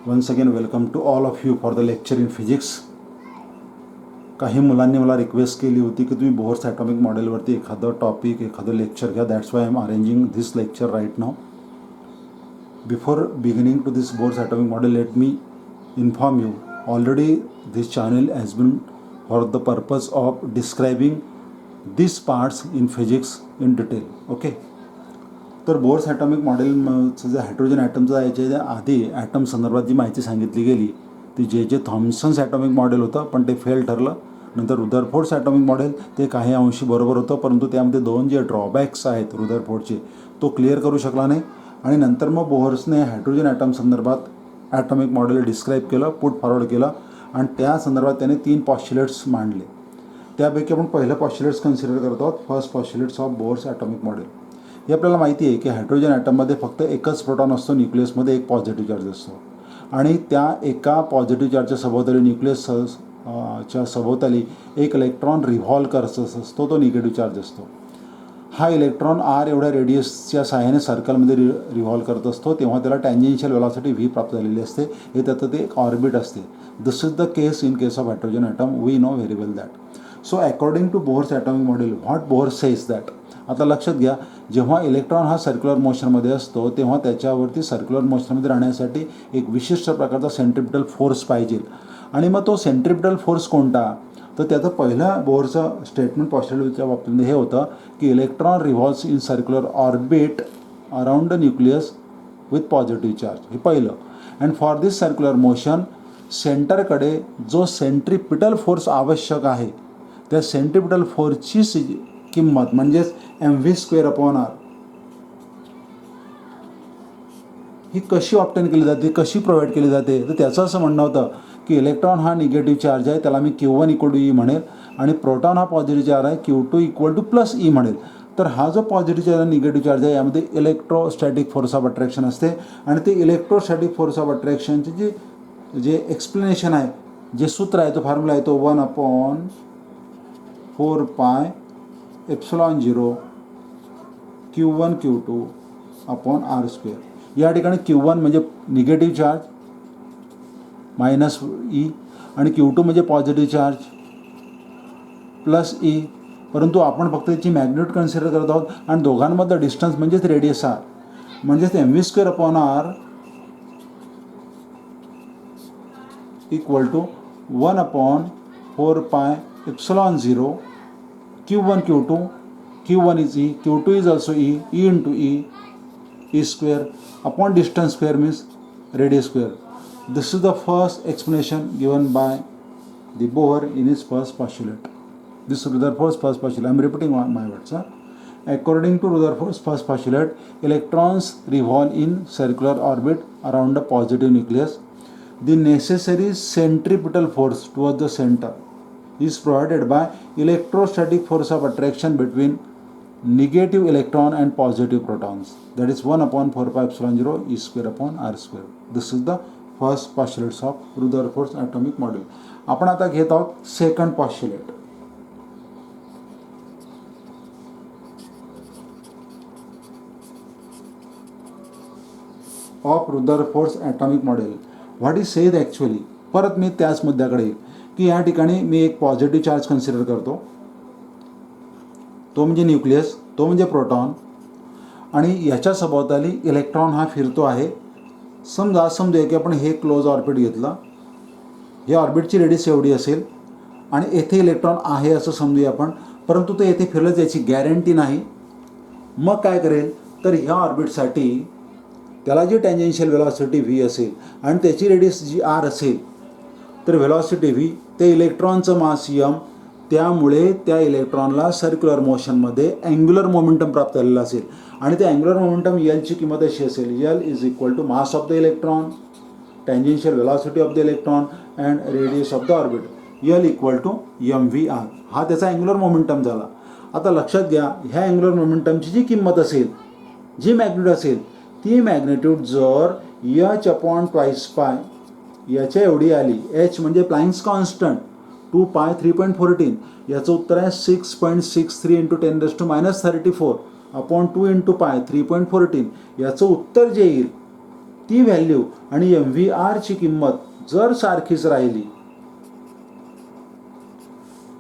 Once again welcome to all of you for the lecture in physics. काही मुलांनी मला request केली होती की तुम्ही बोर्स ॲटॉमिक मॉडेलवरती एखादं टॉपिक एखादं लेक्चर घ्या. That's why I am arranging this lecture right now. Before beginning to this Bohr's atomic model let me inform you already this channel has been for the purpose of describing this parts in physics in detail. Okay. तर Bohr's atomic मॉडेलचं जे hydrogen ॲटमचं याच्या आधी item संदर्भात जी माहिती सांगितली गेली ती जे थॉम्सन्स ॲटॉमिक मॉडेल होतं, पण ते फेल ठरलं. नंतर रुदरफोर्ड्स ॲटॉमिक मॉडेल ते काही अंशी बरोबर होतं, परंतु त्यामध्ये दोन जे ड्रॉबॅक्स आहेत रुदरफोर्डचे तो क्लिअर करू शकला नाही. आणि नंतर मग बोर्सने हायड्रोजन ॲटम संदर्भात ॲटॉमिक मॉडेल डिस्क्राईब केलं, पुट फॉरवर्ड केलं आणि त्या संदर्भात त्याने 3 पॉस्च्युलेट्स मांडले. त्यापैकी आपण पहिलं पॉस्च्युलेट्स कन्सिडर करतो आहोत, first postulates of Bohr's atomic model. हे आपल्याला माहिती आहे की हायड्रोजन ॲटममध्ये फक्त एकच प्रोटॉन असतो, न्यूक्लियसमध्ये एक पॉझिटिव्ह चार्ज असतो आणि त्या एका पॉझिटिव्ह चार्जच्या सभोवताली न्यूक्लियसच्या सभोवताली एक इलेक्ट्रॉन रिव्हॉल्व करत असतो, तो निगेटिव्ह चार्ज असतो. हा इलेक्ट्रॉन आर एवढ्या रेडियसच्या सहाय्याने सर्कलमध्ये रिव्हॉल्व करत असतो, तेव्हा त्याला टँजेन्शियल वेलॉसिटी व्ही प्राप्त झालेली असते. हे त्याचं ते एक ऑर्बिट असते. This is the case in case of hydrogen atom. We know very well that. So according to Bohr's atomic model what Bohr says that. आता लक्षात घ्या, जेव्हा इलेक्ट्रॉन हा सर्क्युलर मोशनमध्ये असतो तेव्हा त्याच्यावरती सर्क्युलर मोशनमध्ये राहण्यासाठी एक विशिष्ट प्रकारचा सेंट्रिपिटल फोर्स पाहिजे. आणि मग तो सेंट्रिपिटल फोर्स कोणता, तर त्याचं पहिलं बोरचं स्टेटमेंट पॉस्च्युलेटच्या बाबतीमध्ये हे होतं की electron revolves in circular orbit around the nucleus with positive charge. हे पहिलं. And for this circular motion सेंटरकडे जो सेंट्रिपिटल फोर्स आवश्यक आहे त्या सेंट्रिपिटल फोर्सची किंमत म्हणजेच mv²/r ही कशी ऑब्टेन केली जाते, कशी प्रोव्हाइड केली जाते, तर त्याचं असं म्हणणं होतं की इलेक्ट्रॉन हा निगेटिव्ह चार्ज आहे, त्याला मी Q1 = E म्हणेल आणि प्रोटॉन हा पॉझिटिव्ह चार्ज आहे, Q2 = E म्हणेल. तर हा जो पॉझिटिव्ह चार्ज निगेटिव्ह चार्ज आहे यामध्ये इलेक्ट्रोस्टॅटिक फोर्स ऑफ अट्रॅक्शन असते आणि ते इलेक्ट्रोस्टॅटिक फोर्स ऑफ अट्रॅक्शनचे जे एक्सप्लेनेशन आहे, जे सूत्र आहे, तो फॉर्म्युला आहे तो 1/4πε0 Q1 Q2/r². या ठिकाणी Q1 म्हणजे निगेटिव्ह चार्ज -E आणि Q2 म्हणजे पॉझिटिव्ह चार्ज +E. परंतु आपण फक्त याची मॅग्निट्यूड कन्सिडर करत आहोत आणि दोघांमधलं डिस्टन्स म्हणजेच रेडियस r म्हणजेच mv²/r = 1/4πε0 Q1 Q2. Q1 is E, Q2 is also E, E into E, E² upon distance square means radius square. This is the first explanation given by the Bohr in his first postulate. This is Rutherford's first postulate. I am repeating my words. According to Rutherford's first postulate, electrons revolve in circular orbit around a positive nucleus. The necessary centripetal force towards the center is provided by electrostatic force of attraction between negative electron and positive protons. That is 1/4πε0 E²/r². This is the first postulate of Rutherford's atomic model. आपण आता घेत आहोत second postulate. Of Rutherford's atomic model. What is said actually. परत मी त्याच मुद्द्याकडे येईल की या ठिकाणी मी एक पॉझिटिव्ह चार्ज कन्सिडर करतो, तो म्हणजे न्यूक्लियस, तो म्हणजे प्रोटॉन आणि याच्या सभोवताली इलेक्ट्रॉन हा फिरतो आहे. समजूया की आपण हे क्लोज ऑर्बिट घेतलं, या ऑर्बिटची रेडियस एवढी असेल आणि येथे इलेक्ट्रॉन आहे असं समजूया आपण, परंतु ते येथे फिरलंच याची गॅरंटी नाही. मग काय करेल, तर ह्या ऑर्बिटसाठी त्याला जी टँजेन्शियल वेलॉसिटी व्ही असेल आणि त्याची रेडियस जी आर असेल, तर वेलॉसिटी व्ही ते इलेक्ट्रॉनचं मास m, त्यामुळे त्या इलेक्ट्रॉनला सर्क्युलर मोशनमध्ये अँग्युलर मोमेंटम प्राप्त झालेला असेल आणि त्या अँग्युलर मोमेंटम एलची किंमत अशी असेल, L = mass of the electron, tangential velocity of the electron and radius of the orbit, L = mvr. हा त्याचा अँग्युलर मोमेंटम झाला. आता लक्षात घ्या, ह्या अँग्युलर मोमेंटमची जी किंमत असेल, जी मॅग्निट्यूड असेल, ती मॅग्निट्यूड जर h/2π याच्या एवढी आली, h म्हणजे प्लँक्स कॉन्स्टंट 2π 3.14, याचं उत्तर आहे 6.63 × 10⁻³ 2 × π 3.14. याचं उत्तर जे येईल ती व्हॅल्यू आणि MVR ची किंमत जर सारखीच राहिली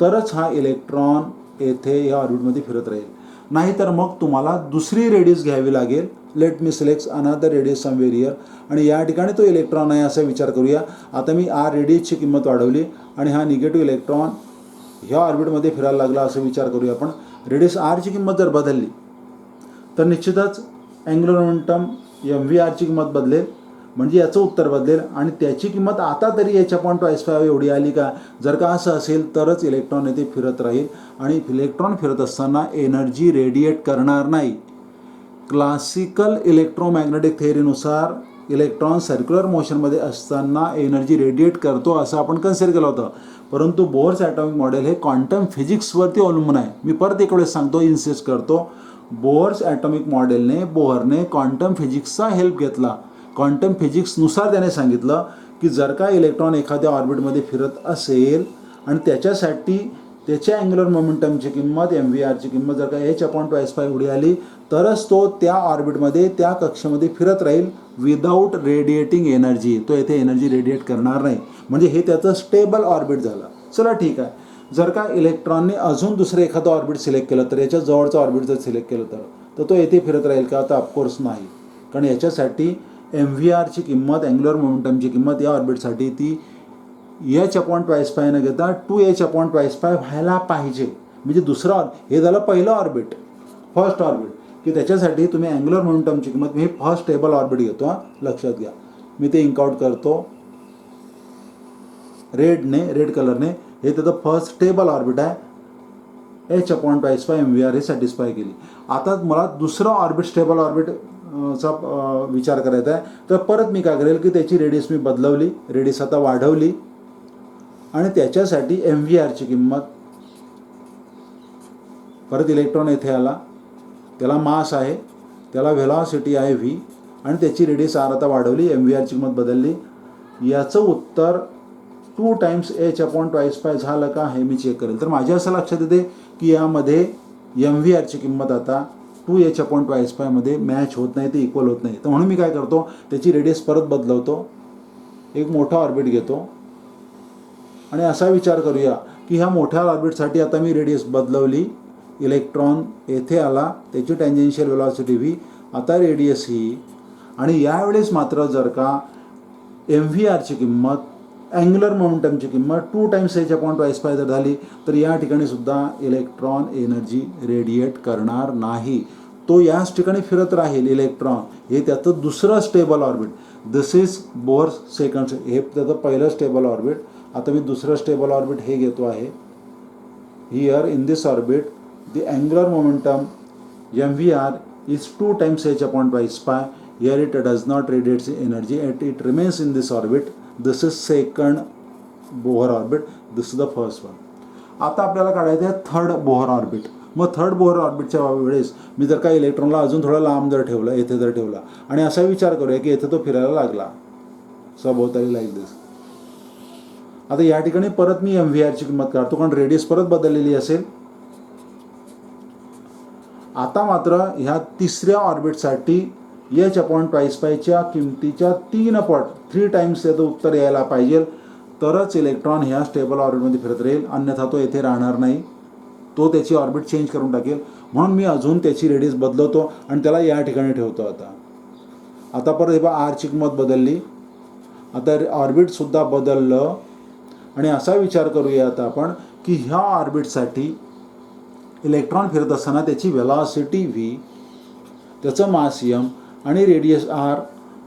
तरच हा इलेक्ट्रॉन येथे या ऑर्बिटमध्ये फिरत राहील. नाहीतर मग तुम्हाला दुसरी रेडियस घ्यावी लागेल. Let me select another radius somewhere here, आणि या ठिकाणी तो इलेक्ट्रॉन आहे असा विचार करूया. आता मी R रेडियसची किंमत वाढवली आणि हा निगेटिव्ह इलेक्ट्रॉन ह्या ऑर्बिटमध्ये फिरायला लागला असं विचार करूया आपण. रेडियस R ची किंमत जर बदलली तर निश्चितच अँग्युलर मोमेंटम MVR ची किंमत बदलेल, म्हणजे याचं उत्तर बदलेल आणि त्याची किंमत आता तरी H/2π एवढी आली का. जर का असं असेल तरच इलेक्ट्रॉन येथे फिरत राहील आणि इलेक्ट्रॉन फिरत असताना एनर्जी रेडिएट करणार नाही. क्लासिकल इलेक्ट्रोमॅग्नेटिक थेअरीनुसार इलेक्ट्रॉन सर्क्युलर मोशनमध्ये असताना एनर्जी रेडिएट करतो असं आपण कन्सिडर केलं होतं, परंतु बोहर्स ॲटॉमिक मॉडेल हे क्वांटम फिजिक्सवरती अवलंबून आहे. मी परत एक वेळेस सांगतो, इन्सिस्ट करतो, बोहर्स ॲटॉमिक मॉडेलने बोहरने क्वांटम फिजिक्सचा हेल्प घेतला. क्वांटम फिजिक्सनुसार त्याने सांगितलं की जर का इलेक्ट्रॉन एखाद्या ऑर्बिटमध्ये फिरत असेल आणि त्याच्यासाठी त्याच्या अँग्युलर मोमेंटमची किंमत MVR ची किंमत जर का H/2π एवढी आली तरच तो त्या ऑर्बिटमध्ये त्या कक्षेमध्ये फिरत राहील विदाऊट रेडिएटिंग एनर्जी. तो येथे एनर्जी रेडिएट करणार नाही, म्हणजे हे त्याचं स्टेबल ऑर्बिट झालं. चला ठीक आहे. जर का इलेक्ट्रॉनने अजून दुसरं एखादं ऑर्बिट सिलेक्ट केलं तर, याच्या जवळचं ऑर्बिट जर सिलेक्ट केलं तर तो येथे फिरत राहील का. तर ऑफकोर्स नाही, कारण याच्यासाठी MVR ची किंमत अँग्युलर मोमेंटमची किंमत या ऑर्बिटसाठी ती H/2π न घेता 2H/2π व्हायला पाहिजे. म्हणजे दुसरं, हे झालं पहिलं ऑर्बिट, फर्स्ट ऑर्बिट, की त्याच्यासाठी तुम्ही अँग्युलर मोमेंटमची किंमत, मी फर्स्ट स्टेबल ऑर्बिट घेतो, लक्षात घ्या. मी ते इंक आउट करतो रेड कलरने. हे त्याचं फर्स्ट स्टेबल ऑर्बिट आहे. H/2π MVR हे सॅटिस्फाय केली. आता मला दुसरं ऑर्बिट स्टेबल ऑर्बिट चा विचार करायचा आहे. तर परत मी काय करेल की त्याची रेडियस मी बदलवली, रेडियस आता वाढवली आणि त्याच्यासाठी MVR ची किंमत, परत इलेक्ट्रॉन येथे आला, त्याला मास आहे, त्याला व्हेलॉसिटी आहे V, आणि त्याची रेडियस R आता वाढवली, MVR ची किंमत बदलली. याचं उत्तर 2 टाइम्स H/2π झालं का हे मी चेक करेल. तर माझ्या असं लक्षात येते की यामध्ये MVR ची किंमत आता 2H/2π मध्ये मॅच होत नाही, ते इक्वल होत नाही. तर म्हणून मी काय करतो, त्याची रेडियस परत बदलवतो, एक मोठा ऑर्बिट घेतो आणि असा विचार करूया की ह्या मोठ्या ऑर्बिटसाठी आता मी रेडियस बदलवली, इलेक्ट्रॉन येथे आला, त्याची टँजेन्शियल व्हेलॉसिटी V, आता रेडियस ही, आणि यावेळेस मात्र जर का MVR ची किंमत अँग्युलर मोमेंटमची किंमत 2 टाइम्स H/2π जर झाली तर या ठिकाणी सुद्धा इलेक्ट्रॉन एनर्जी रेडिएट करणार नाही. तो याच ठिकाणी फिरत राहील इलेक्ट्रॉन. हे त्याचं दुसरं stable orbit. This is Bohr's second. हे त्याचं पहिलं स्टेबल ऑर्बिट. आता मी दुसरं स्टेबल ऑर्बिट हे घेतो आहे. Here in this orbit the angular momentum MVR is 2 times H/2π. Here it does not radiate energy, it remains in this orbit. This is second Bohr orbit. This is the first one. आता आपल्याला काढायचं आहे third Bohr orbit. मग third Bohr ऑर्बिटच्या वेळेस मी जर का इलेक्ट्रॉनला अजून थोडं लांब जर ठेवलं, येथे जर ठेवला आणि असा विचार करूया की येथे तो फिरायला लागला सभोवताली लाईक दिस. आता या ठिकाणी परत मी MVR ची किंमत काढतो, कारण रेडियस परत बदललेली असेल. आता मात्र ह्या तिसऱ्या ऑर्बिटसाठी H/2π किमतीच्या 3 पट 3 टाइम्स याचं उत्तर यायला पाहिजे, तरच इलेक्ट्रॉन ह्या स्टेबल ऑर्बिटमध्ये फिरत राहील, अन्यथा तो येथे राहणार नाही, तो त्याची ऑर्बिट चेंज करून टाकेल. म्हणून मी अजून त्याची रेडियस बदलवतो आणि त्याला या ठिकाणी ठेवतो. आता परत हे बघा R ची किंमत बदलली, आता ऑर्बिटसुद्धा बदललं, आणि असा विचार करूया आता आपण की ह्या ऑर्बिटसाठी इलेक्ट्रॉन फिरत असताना त्याची व्हेलॉसिटी V, त्याचं मास M आणि रेडियस R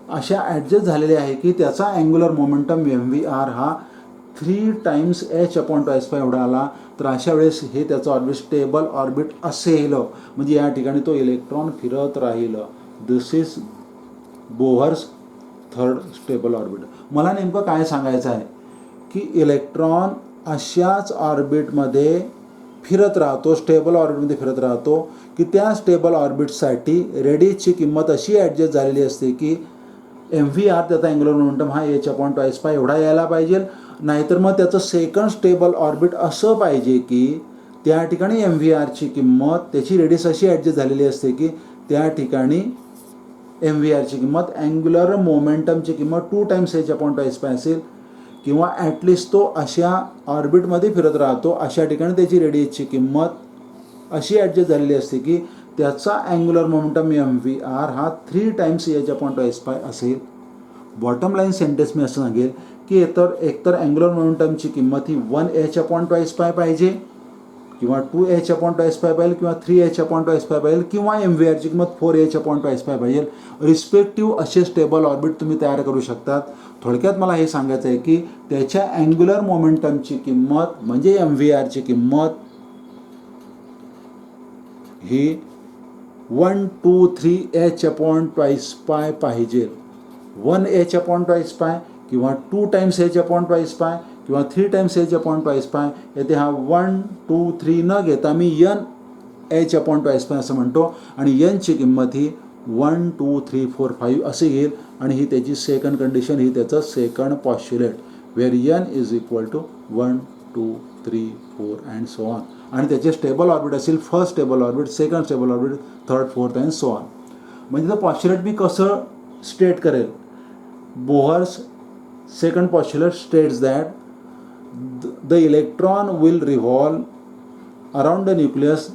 अशा ॲडजस्ट झालेले आहे की त्याचा अँग्युलर मोमेंटम MVR हा 3 टाइम्स H/2π एवढा आला. तर अशा वेळेस हे त्याचं ऑर्बिट स्टेबल ऑर्बिट असेल, म्हणजे या ठिकाणी तो इलेक्ट्रॉन फिरत राहील. This is Bohr's third stable orbit. मला नेमकं काय सांगायचं आहे की इलेक्ट्रॉन अशाच ऑर्बिटमध्ये फिरत राहतो, स्टेबल ऑर्बिटमध्ये फिरत राहतो, की त्या स्टेबल ऑर्बिटसाठी रेडियसची किंमत अशी ॲडजस्ट झालेली असते की MVR त्याचा अँग्युलर मोमेंटम हा H/2π एवढा यायला पाहिजे. नाहीतर मग त्याचं सेकंड स्टेबल ऑर्बिट असं पाहिजे की त्या ठिकाणी MVR ची किंमत, त्याची रेडियस अशी ॲडजस्ट झालेली असते की त्या ठिकाणी एम व्ही आरची किंमत अँग्युलर मोमेंटमची किंमत 2 टाइम्स h/2 असेल, किंवा ॲटलिस्ट तो अशा ऑर्बिटमध्ये फिरत राहतो, अशा ठिकाणी त्याची रेडियसची किंमत अशी ॲडजस्ट झालेली असते की त्याचा angular momentum M V R हा 3 टाइम्स h/2 असेल. बॉटम लाईन सेंटेन्स मी असं सांगेल की एकतर अँग्युलर मोमेंटमची किंमत ही 1h/2 पाहिजे, किंवा 2h/2 पाहिजे, किंवा 3h/2 पाहिजे, किंवा एम व्ही आरची किंमत 4h/2 पाहिजे. रिस्पेक्टिव्ह असे स्टेबल ऑर्बिट तुम्ही तयार करू शकतात. थोडक्यात मला हे सांगायचं आहे की त्याच्या अँग्युलर मोमेंटमची किंमत म्हणजे एम व्ही आरची किंमत ही 1, 2, 3h/2 पाहिजे. 1h/2 किंवा 2 टाइम्स h/2 किंवा 3 टाइम्स h/2. येथे हा 1, 2, 3 न घेता मी n/h/2 असं म्हणतो, आणि nची किंमत ही 1, 2, 3, 4, 5 असे येईल. आणि ही त्याची सेकंड कंडिशन, ही त्याचं second postulate, where n is equal to 1, 2, 3, 4 and so on. आणि त्याचे स्टेबल ऑर्बिट असेल first stable orbit, second stable orbit, third, fourth and so on. म्हणजे तो पॉस्ट्युलेट मी कसं स्टेट करेल. Bohr's second postulate states that the electron will revolve around the nucleus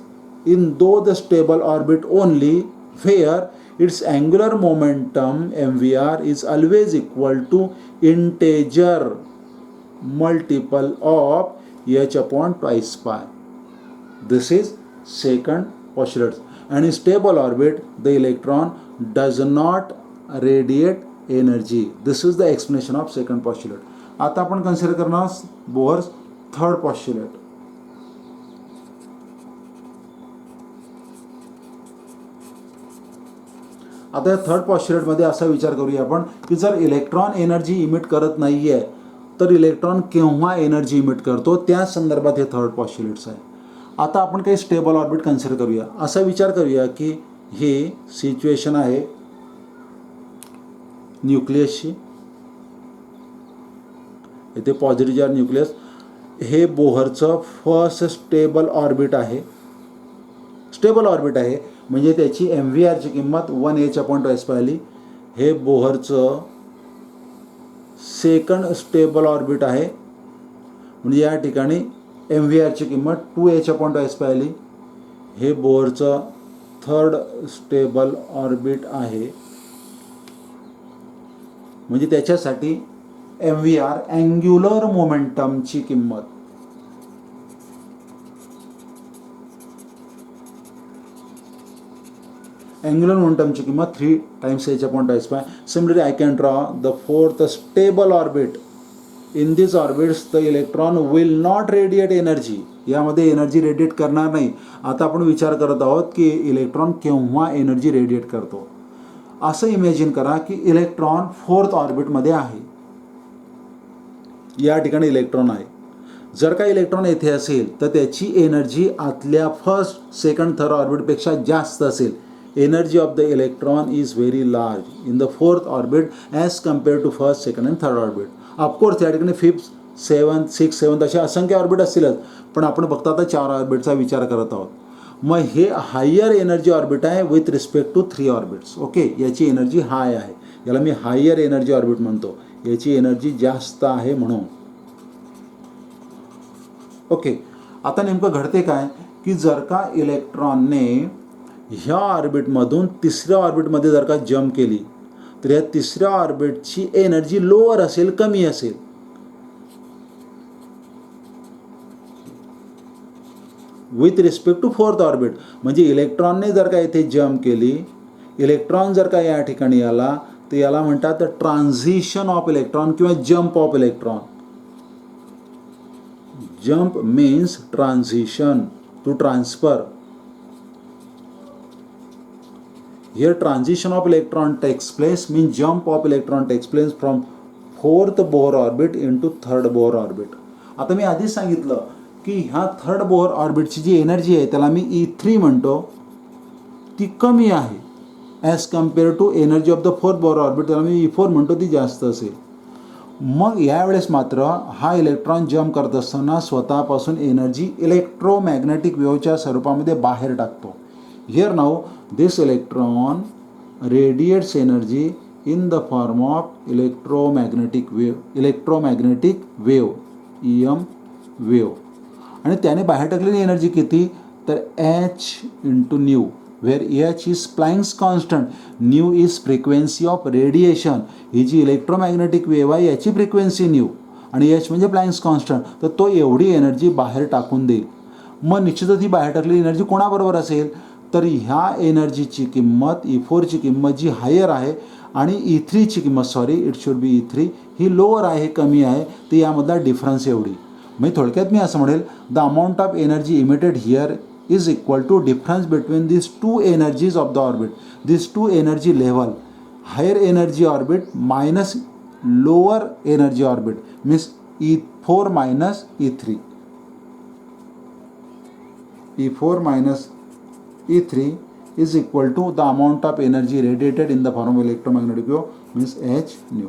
in the stable orbit only, where its angular momentum mvr is always equal to integer multiple of h/2 pi. This is second postulate. And in stable orbit the electron does not radiate energy. This is the explanation of second postulate. आता आपण consider करणार Bohr's third पॉस्ट्युलेट. आता या third पॉस्ट्युलेटमध्ये असा विचार करूया आपण की जर इलेक्ट्रॉन एनर्जी इमिट करत नाही आहे तर इलेक्ट्रॉन केव्हा एनर्जी इमिट करतो, त्या संदर्भात हे थर्ड पॉस्ट्युलेट्स आहे. आता आपण काही स्टेबल ऑर्बिट कन्सिडर करूया. असा विचार करूया की ही सिच्युएशन आहे न्यूक्लियसची, इथे पॉझिटिव्ह चार्ज न्यूक्लियस. हे बोहरचं फर्स्ट स्टेबल ऑर्बिट आहे. स्टेबल ऑर्बिट आहे म्हणजे त्याची एम व्ही आरची किंमत 1h/2 आली. हे बोहरचं सेकंड स्टेबल ऑर्बिट आहे म्हणजे या ठिकाणी एम व्ही आरची किंमत 2h/2 आली. हे बोहरचं थर्ड स्टेबल ऑर्बिट आहे म्हणजे त्याच्यासाठी एम व्ही आर अँग्युलर मोमेंटमची किंमत angular momentum ची किंमत 3 times h/2. Similarly, I can draw the fourth stable orbit. In these orbits, the electron will not radiate energy. यामध्ये एनर्जी रेडिएट करणार नाही. आता आपण विचार करत आहोत की इलेक्ट्रॉन केव्हा एनर्जी रेडिएट करतो. असं इमॅजिन करा की इलेक्ट्रॉन फोर्थ ऑर्बिटमध्ये आहे. या ठिकाणी इलेक्ट्रॉन आहे. जर का इलेक्ट्रॉन येथे असेल तर त्याची एनर्जी आतल्या फर्स्ट, सेकंड, थर्ड ऑर्बिटपेक्षा जास्त असेल. Energy of the electron is very large in the fourth orbit as compared to first, second and third orbit. Of course या ठिकाणी फिफ्थ, सेवन्थ, सिक्स, सेवन्थ असे असंख्य ऑर्बिट असतीलच, पण आपण फक्त आता 4 ऑर्बिटचा विचार करत आहोत. मग हे हायर एनर्जी ऑर्बिट आहे with respect to 3 orbits. Okay, याची एनर्जी हाय आहे, याला मी हायर एनर्जी ऑर्बिट म्हणतो. याची एनर्जी जास्त आहे म्हणून. ओके, आता नेमकं घडते काय की जर का इलेक्ट्रॉनने ह्या ऑर्बिटमधून तिसऱ्या ऑर्बिटमध्ये जर का जम्प केली तर या तिसऱ्या ऑर्बिटची एनर्जी लोअर असेल, कमी असेल. With respect to fourth orbit. म्हणजे इलेक्ट्रॉनने जर का इथे जम्प केली, इलेक्ट्रॉन जर का या ठिकाणी आला तर याला म्हणतात ट्रान्झिशन ऑफ इलेक्ट्रॉन किंवा jump of electron. Jump means transition, to transfer. Here transition of electron takes place, means jump of electron takes place from fourth Bohr orbit into third Bohr orbit. आता मी आधीच सांगितलं की ह्या third Bohr ऑर्बिटची जी energy आहे त्याला मी E3 म्हणतो, ती कमी आहे as compare to energy of the fourth Bohr orbit, त्याला मी E4 म्हणतो, ती जास्त असेल. मग यावेळेस मात्र हा इलेक्ट्रॉन जम्प करत असताना स्वतःपासून एनर्जी इलेक्ट्रोमॅग्नेटिक वेव्हच्या स्वरूपामध्ये बाहेर टाकतो. Here now this electron radiates energy in the form of electromagnetic wave EM wave. आणि त्याने बाहेर टाकलेली एनर्जी किती, तर H into nu, where H is Planck's constant, nu is frequency of radiation. ही जी इलेक्ट्रोमॅग्नेटिक वेव्ह आहे याची फ्रिक्वेन्सी न्यू आणि H म्हणजे प्लँक्स कॉन्स्टंट, तर तो एवढी एनर्जी बाहेर टाकून देईल. मग निश्चितच ही बाहेर टाकलेली एनर्जी कोणाबरोबर असेल, तर ह्या एनर्जीची किंमत E4ची किंमत जी हायर आहे आणि E3ची किंमत it should be E3 he lower आहे, कमी आहे, तर यामधला डिफरन्स एवढी. म्हणजे थोडक्यात मी असं म्हणेल, the amount of energy emitted here is equal to difference between this two energies of the orbit, this two energy level, higher energy orbit minus lower energy orbit, means E4 minus E3. E4 minus E3 is equal to the amount of energy radiated in the form of electromagnetic wave, means H nu.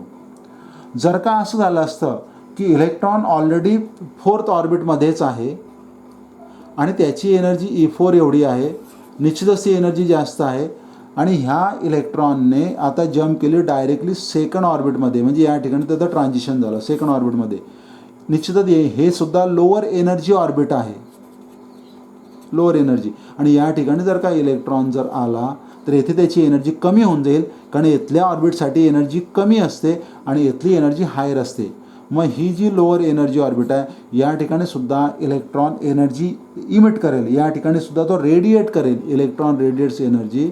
जर का असं झालं असतं की electron already 4th ऑर्बिटमध्येच आहे आणि त्याची energy E4 एवढी आहे, निश्चितच ती एनर्जी जास्त आहे आणि ह्या इलेक्ट्रॉनने आता जम्प केली डायरेक्टली 2nd ऑर्बिटमध्ये, म्हणजे या ठिकाणी त्याचं ट्रान्झिशन झालं 2nd ऑर्बिटमध्ये. निश्चितच हे सुद्धा लोअर एनर्जी ऑर्बिट आहे, लोअर एनर्जी, आणि या ठिकाणी जर का इलेक्ट्रॉन जर आला तर येथे त्याची एनर्जी कमी होऊन जाईल, कारण इथल्या ऑर्बिटसाठी एनर्जी कमी असते आणि इथली एनर्जी हायर असते. मग ही जी लोअर एनर्जी ऑर्बिट आहे या ठिकाणी सुद्धा इलेक्ट्रॉन एनर्जी इमिट करेल, या ठिकाणी सुद्धा तो रेडिएट करेल. Electron radiates energy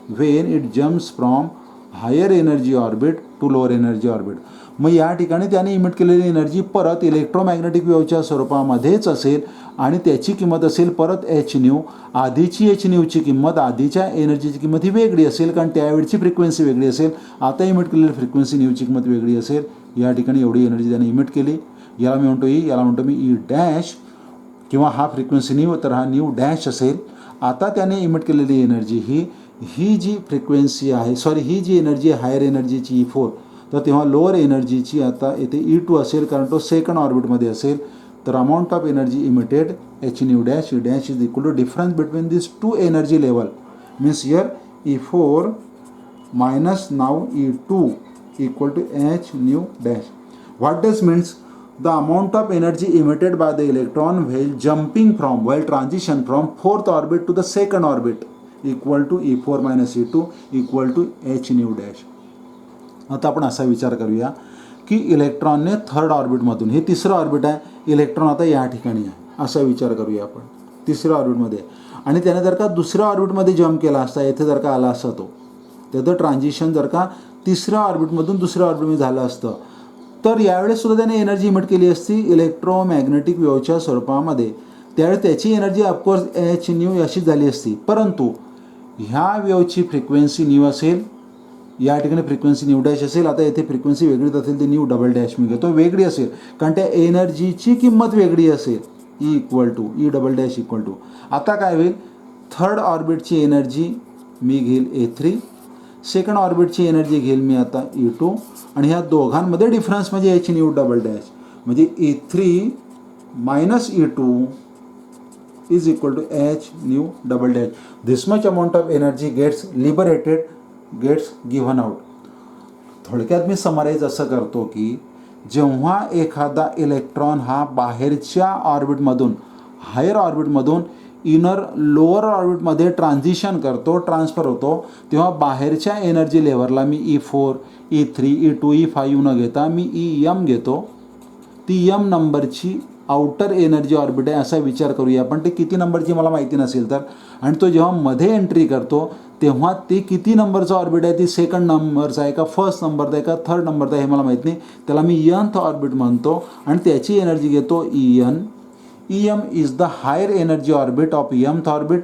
when it jumps from higher energy orbit to lower energy orbit. मग या ठिकाणी त्याने इमिट केलेली एनर्जी परत इलेक्ट्रोमॅग्नेटिक वेव्हच्या स्वरूपामध्येच असेल आणि त्याची किंमत असेल परत H न्यू. आधीची H न्यूची किंमत, आधीच्या एनर्जीची किंमत ही वेगळी असेल, कारण त्यावेळची फ्रिक्वेन्सी वेगळी असेल. आता इमिट केलेली फ्रिक्वेन्सी न्यूची किंमत वेगळी असेल. या ठिकाणी एवढी एनर्जी त्याने इमिट केली. याला मी म्हणतो याला म्हणतो मी E डॅश, किंवा हा फ्रिक्वेन्सी न्यू तर हा न्यू डॅश असेल. आता त्याने इमिट केलेली एनर्जी ही जी फ्रिक्वेन्सी आहे, ही जी एनर्जी आहे हायर एनर्जीची E4, तर तेव्हा लोअर एनर्जीची आता येथे E2 असेल, कारण तो 2nd ऑर्बिटमध्ये असेल. तर amount of energy emitted H nu dash, E dash is equal to difference between this two energy level, means here E4 minus now E2 equal to H nu dash. What does means the amount of energy emitted by the electron while jumping from, while transition from 4th orbit to the 2nd orbit equal to E4 minus E2 equal to H nu dash. आता आपण असा विचार करूया की इलेक्ट्रॉनने 3rd ऑर्बिटमधून, हे 3रं orbit आहे, electron आता या ठिकाणी आहे, असा विचार करूया आपण 3रं ऑर्बिटमध्ये, आणि त्याने जर का 2ऱ्या ऑर्बिटमध्ये जम्प केला असता, येथे जर का आला असता, तो त्याचं ट्रान्झिशन जर का 3ऱ्या ऑर्बिटमधून 2ऱ्या ऑर्बिटमध्ये झालं असतं, तर यावेळेस सुद्धा त्याने एनर्जी इमिट केली असती इलेक्ट्रोमॅग्नेटिक वेव्हच्या स्वरूपामध्ये. त्यावेळेस त्याची एनर्जी ऑफकोर्स H न्यू अशीच झाली असती, परंतु ह्या वेव्हची फ्रिक्वेन्सी न्यू असेल, या ठिकाणी फ्रिक्वेन्सी न्यू डॅश असेल. आता येथे फ्रिक्वेन्सी वेगळीच असेल, ती न्यू डबल डॅश मी घेतो, वेगळी असेल, कारण त्या एनर्जीची किंमत वेगळी असेल. E double dash equal to, आता काय होईल, 3rd ऑर्बिटची एनर्जी मी घेईल E3, 2nd ऑर्बिटची एनर्जी घेईल मी आता E2, आणि ह्या दोघांमध्ये डिफरन्स म्हणजे H न्यू डबल डॅश, म्हणजे E3 minus E2 is equal to H nu double dash. This much amount of energy gets liberated, gets given out. थोडक्यात मी समराईज असं करतो की जेव्हा एखादा इलेक्ट्रॉन हा बाहेरच्या ऑर्बिटमधून, हायर ऑर्बिटमधून इनर लोअर ऑर्बिटमध्ये ट्रान्झिशन करतो, ट्रान्सफर होतो, तेव्हा बाहेरच्या एनर्जी लेवलला मी E4, E3, E2, E5 न घेता मी EM घेतो. ती M नंबरची आउटर एनर्जी ऑर्बिट आहे असा विचार करूया आपण. ते किती नंबरची मला माहिती नसेल तर, आणि तो जेव्हा मध्ये एंट्री करतो तेव्हा ते किती नंबरचं ऑर्बिट आहे, ती 2nd नंबरचा आहे का, 1st नंबरचा आहे का, 3rd नंबरचा आहे हे मला माहीत नाही, त्याला मी nth ऑर्बिट म्हणतो आणि त्याची एनर्जी घेतो EN. EM is the higher energy orbit of mth orbit,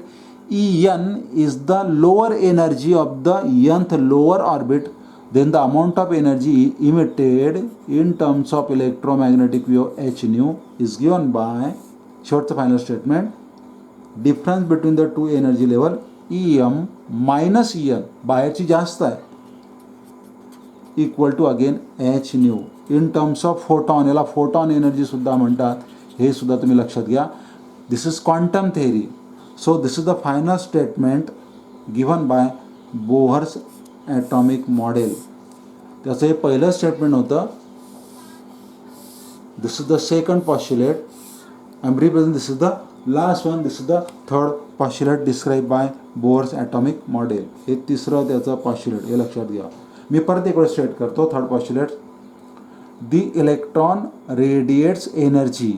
EN is the lower energy of the nth lower orbit. Then the amount of energy emitted in terms of electromagnetic wave H nu is given by, शेवटचं final statement, difference between the two energy level EM minus EN, बाहेरची जास्त आहे, equal to again H nu in terms of photon. याला photon energy सुद्धा म्हणतात, हे सुद्धा तुम्ही लक्षात घ्या. This is quantum theory. So this is the final statement given by Bohr's atomic model. त्याचं हे पहिलं स्टेटमेंट होतं. This is the second postulate. I am represent. This is the last one. This is the third postulate describe by Bohr's atomic model. हे तिसरं त्याचं पॉस्ट्युलेट. हे लक्षात घ्या. मी परत एक वेळ स्टेट करतो. Third postulate. The electron radiates energy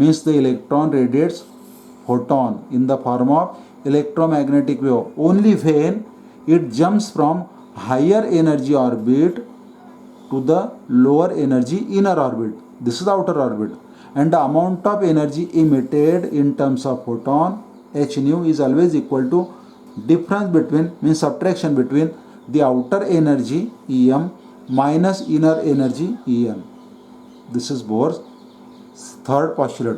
means the electron radiates photon in the form of electromagnetic wave only when it jumps from higher energy orbit to the lower energy inner orbit. This is the outer orbit, and the amount of energy emitted in terms of photon h nu is always equal to difference between, means subtraction between, the outer energy em minus inner energy en. This is Bohr's third postulate.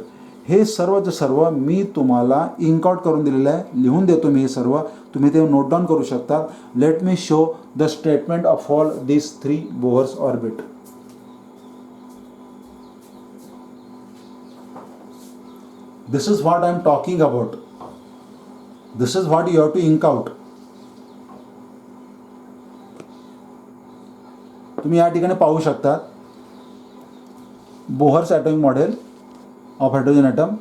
हे सर्वचं सर्व मी तुम्हाला इंकआउट करून दिलेलं आहे. लिहून देतो मी हे सर्व. तुम्ही ते नोट डाऊन करू शकता. Let me show the statement of all this 3 Bohr's orbit. This is what I am talking about. This is what you have to ink out. तुम्ही या ठिकाणी पाहू शकता. Bohr's atomic model of hydrogen atom.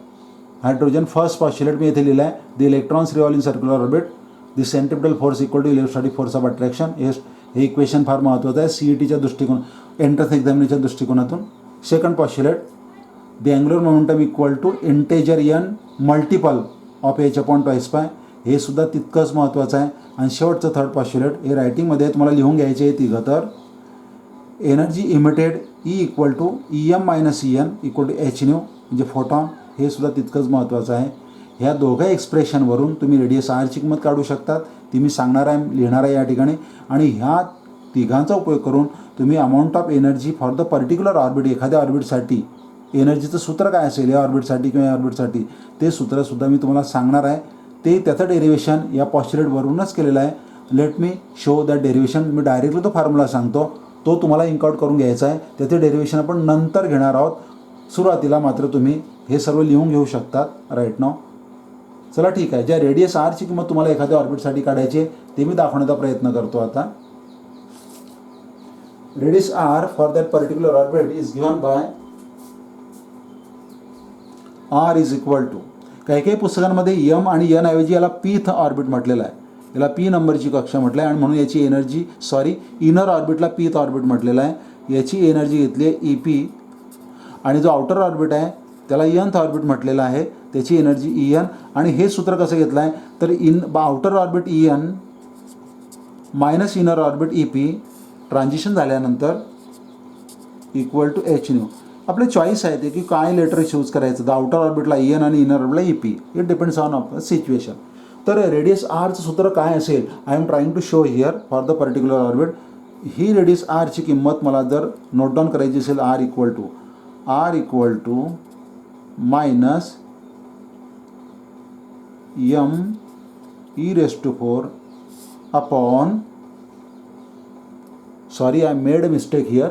Hydrogen first postulate मी इथे लिहिलं आहे. The electrons revolve in circular orbit. The centripetal force equal to electrostatic force of attraction. हे इक्वेशन फार महत्त्वाचं आहे CETच्या दृष्टिकोन, एंट्रन्स एक्झामिनेशनच्या दृष्टिकोनातून. Second postulate. The angular momentum equal to integer n multiple of h/2π. हे सुद्धा तितकंच महत्त्वाचं आहे. आणि शेवटचं थर्ड पॉस्ट्युलेट हे रायटिंगमध्ये तुम्हाला लिहून घ्यायचे आहे तिघं. तर energy emitted E equal to em minus En equal to h nu म्हणजे फोटॉन. हे सुद्धा तितकंच महत्त्वाचं आहे. ह्या दोघं एक्सप्रेशनवरून तुम्ही रेडियस आरची किंमत काढू शकतात. ती मी सांगणार आहे, लिहिणार आहे या ठिकाणी. आणि ह्या तिघांचा उपयोग करून तुम्ही amount of energy for the particular orbit, एखाद्या ऑर्बिटसाठी एनर्जीचं सूत्र काय असेल या ऑर्बिटसाठी किंवा या ऑर्बिटसाठी, ते सूत्रसुद्धा मी तुम्हाला सांगणार आहे. ते त्याचं डेरिवेशन या पॉस्ट्युलेटवरूनच केलेलं आहे. Late me show that derivation. Me directly तो फॉर्म्युला सांगतो, तो तुम्हाला इंकआउट करून घ्यायचा आहे. त्याचे डेरिवेशन आपण नंतर घेणार आहोत. सुरुवातीला मात्र तुम्ही हे सर्व लिहून घेऊ शकतात राईट नाव. चला ठीक आहे. ज्या रेडियस आरची किंमत तुम्हाला एखाद्या ऑर्बिटसाठी काढायची आहे ते मी दाखवण्याचा प्रयत्न करतो आता. Radius R for that particular orbit is given by R is equal to, काही काही पुस्तकांमध्ये एम आणि एन ऐवजी याला पीथ ऑर्बिट म्हटलेलं आहे. याला पी नंबरची कक्षा म्हटलं आहे आणि म्हणून याची एनर्जी इनर ऑर्बिटला पीथ ऑर्बिट म्हटलेलं आहे. याची एनर्जी घेतली आहे EP. आणि जो आउटर ऑर्बिट आहे त्याला nth ऑर्बिट म्हटलेलं आहे. त्याची एनर्जी En. आणि हे सूत्र कसं घेतलं आहे तर outer orbit En minus inner orbit EP transition झाल्यानंतर इक्वल टू h न्यू. आपले चॉईस आहे ते की काय लेटर चूज करायचं. द आउटर ऑर्बिटला En आणि इनर ऑर्बिटला EP. It depends on situation. तर रेडियस आरचं सूत्र काय असेल, I am trying to show here for the particular orbit. ही रेडियस आरची किंमत मला जर नोट डाऊन करायची असेल, R equal to minus m e⁴ upon, sorry I made a mistake here,